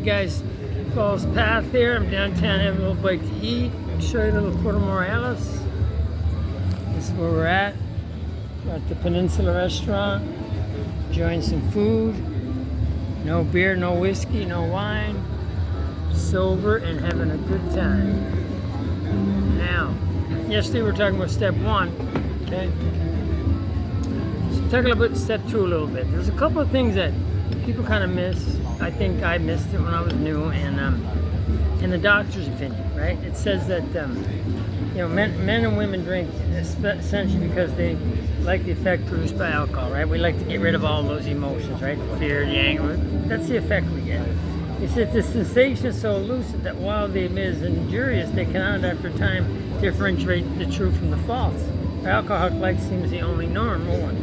guys follow this path here. I'm downtown having a little bite to eat. Show you a little Puerto Morelos. This is where we're at. We're at the Peninsula Restaurant. Enjoying some food. No beer, no whiskey, no wine. Sober and having a good time. Now, yesterday we were talking about step 1. Okay? So talking about step 2 a little bit. There's a couple of things that people kind of miss. I think I missed it when I was new, and in the doctor's opinion, right? It says that men and women drink essentially because they like the effect produced by alcohol, right? We like to get rid of all those emotions, right? The fear, the anger. That's the effect we get. It says the sensation is so elusive that while they is injurious, they cannot, after time, differentiate the true from the false. Alcoholic life seems the only normal one.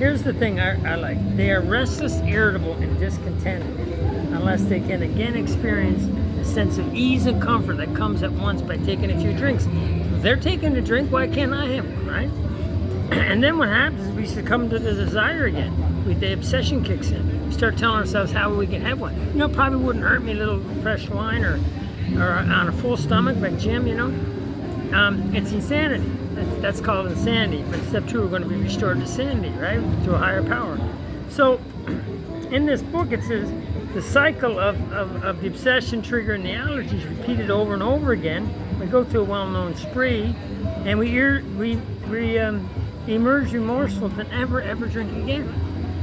Here's the thing I like. They are restless, irritable, and discontented unless they can again experience a sense of ease and comfort that comes at once by taking a few drinks. If they're taking a drink, why can't I have one, right? And then what happens is we succumb to the desire again. The obsession kicks in. We start telling ourselves how we can have one. Probably wouldn't hurt me a little fresh wine or on a full stomach like Jim, It's insanity. That's called insanity. But step 2, we're going to be restored to sanity, right? To a higher power. So in this book it says the cycle of the obsession triggering the allergies repeated over and over again. We go through a well-known spree and we emerge remorseful to never ever drink again.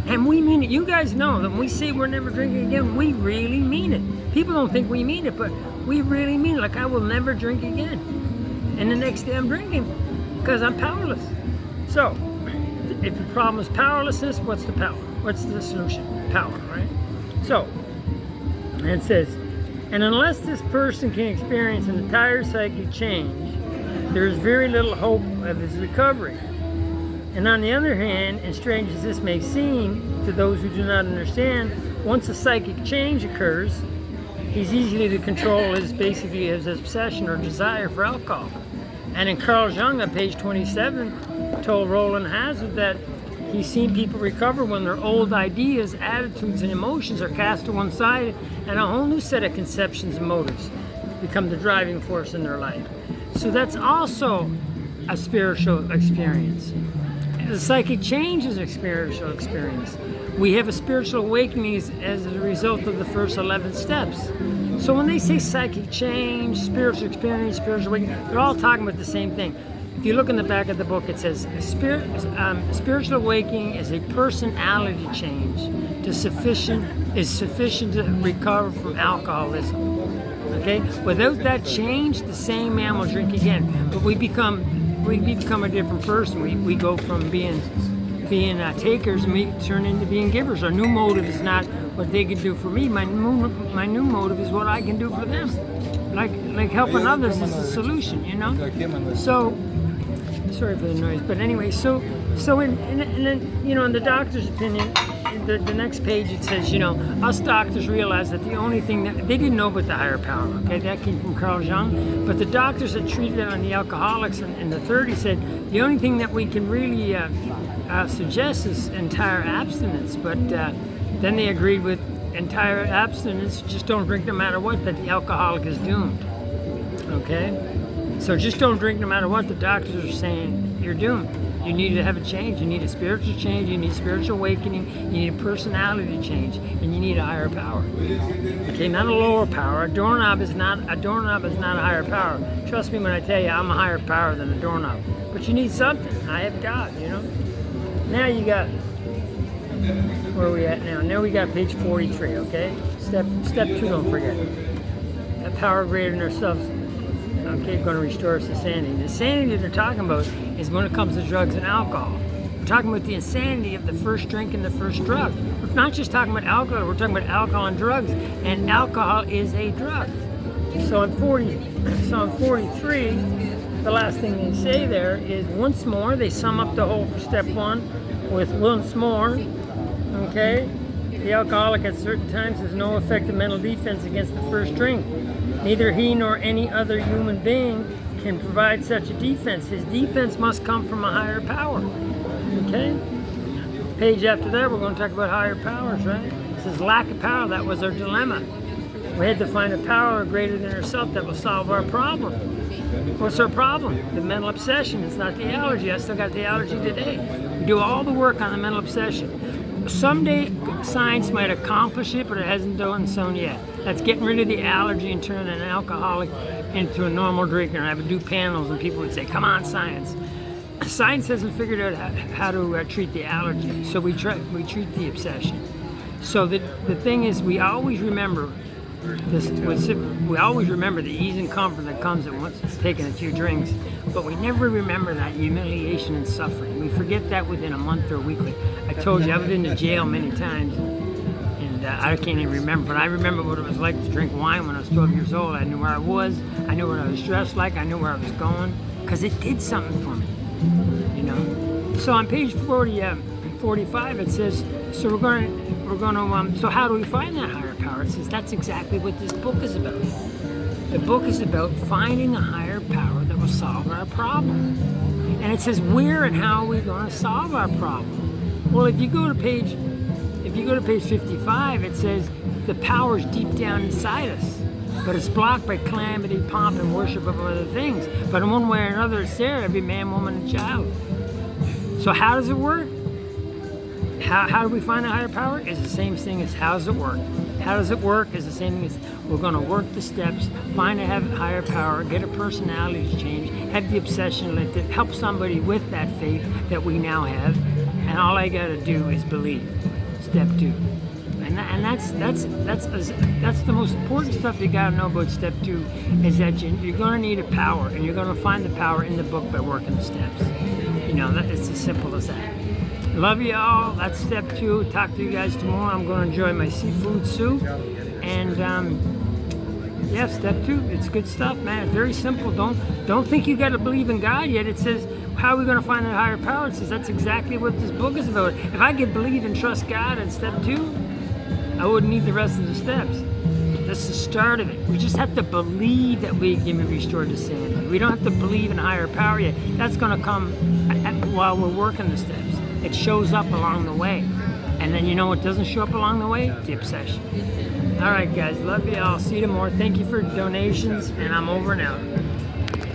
And we mean it. You guys know that when we say we're never drinking again, we really mean it. People don't think we mean it, but we really mean it. Like, I will never drink again. And the next day I'm drinking because I'm powerless. So, if the problem is powerlessness, what's the power? What's the solution? Power, right? So, it says, and unless this person can experience an entire psychic change, there is very little hope of his recovery. And on the other hand, and strange as this may seem to those who do not understand, once a psychic change occurs, he's easy to control his obsession or desire for alcohol. And in Carl Jung on page 27 told Roland Hazard that he's seen people recover when their old ideas, attitudes, and emotions are cast to one side and a whole new set of conceptions and motives become the driving force in their life. So that's also a spiritual experience. The psychic change is a spiritual experience. We have a spiritual awakening as a result of the first 11 steps. So when they say psychic change, spiritual experience, spiritual awakening, they're all talking about the same thing. If you look in the back of the book, it says spiritual awakening is a personality change is sufficient to recover from alcoholism. Okay? Without that change, the same man will drink again. But we become a different person. We go from being takers and we turn into being givers. Our new motive is not what they can do for me. My new motive is what I can do for them. Like helping others is the solution, So, sorry for the noise, but anyway, so in the doctor's opinion, the next page it says, us doctors realize that the only thing that they didn't know about the higher power, okay, that came from Carl Jung, but the doctors that treated on the alcoholics in the 30s said the only thing that we can really suggest is entire abstinence, but then they agreed with entire abstinence, just don't drink no matter what, that the alcoholic is doomed, okay? So just don't drink no matter what. The doctors are saying you're doomed. You need to have a change. You need a spiritual change. You need spiritual awakening. You need a personality change, and you need a higher power. Okay, not a lower power. A doorknob is not a higher power. Trust me when I tell you, I'm a higher power than a doorknob. But you need something. I have God. Now you got. Where are we at now? Now we got page 43. Okay, step 2. Don't forget. That power greater than ourselves. Okay, going to restore us to sanity. The sanity they're talking about is when it comes to drugs and alcohol. We're talking about the insanity of the first drink and the first drug. We're not just talking about alcohol, we're talking about alcohol and drugs. And alcohol is a drug. So in 43, the last thing they say there is once more. They sum up the whole step 1 with once more. Okay? The alcoholic at certain times has no effective mental defense against the first drink. Neither he nor any other human being can provide such a defense. His defense must come from a higher power. Okay? Page after that, we're going to talk about higher powers, right? It says lack of power. That was our dilemma. We had to find a power greater than ourselves that will solve our problem. What's our problem? The mental obsession. It's not the allergy. I still got the allergy today. We do all the work on the mental obsession. Someday science might accomplish it, but it hasn't done so yet. That's getting rid of the allergy and turning an alcoholic into a normal drinker. And I would do panels and people would say, come on, science. Science hasn't figured out how to treat the allergy, so we treat the obsession. So the thing is, we always remember this. We always remember the ease and comfort that comes at once taking a few drinks, but we never remember that humiliation and suffering. We forget that within a month or a week. I told you, I've been to jail many times, and I can't even remember. But I remember what it was like to drink wine when I was 12 years old. I knew where I was. I knew what I was dressed like. I knew where I was going, because it did something for me. You know. So on page 45, it says, so we're going to. So how do we find that higher power? It says that's exactly what this book is about. The book is about finding a higher power that will solve our problem. And it says where and how are we going to solve our problem? Well, if you go to page 55, it says the power is deep down inside us, but it's blocked by calamity, pomp, and worship of other things. But in one way or another, it's there, every man, woman, and child. So how does it work? How do we find a higher power? It's the same thing as how does it work? How does it work is the same thing as we're going to work the steps, find a higher power, get a personality change, have the obsession lifted, help somebody with that faith that we now have, and all I got to do is believe. Step 2. And that's the most important stuff you got to know about Step 2 is that you're going to need a power, and you're going to find the power in the book by working the steps. You know, it's as simple as that. Love you all. That's Step 2. Talk to you guys tomorrow. I'm going to enjoy my seafood soup. And yeah, Step 2. It's good stuff, man. It's very simple. Don't think you got to believe in God yet. It says, how are we going to find that higher power? It says that's exactly what this book is about. If I could believe and trust God in Step 2, I wouldn't need the rest of the steps. That's the start of it. We just have to believe that we can be restored to sanity. We don't have to believe in a higher power yet. That's going to come while we're working the steps. It shows up along the way. And then you know what doesn't show up along the way? The obsession. All right, guys. Love you all. See you tomorrow. Thank you for donations. And I'm over and out.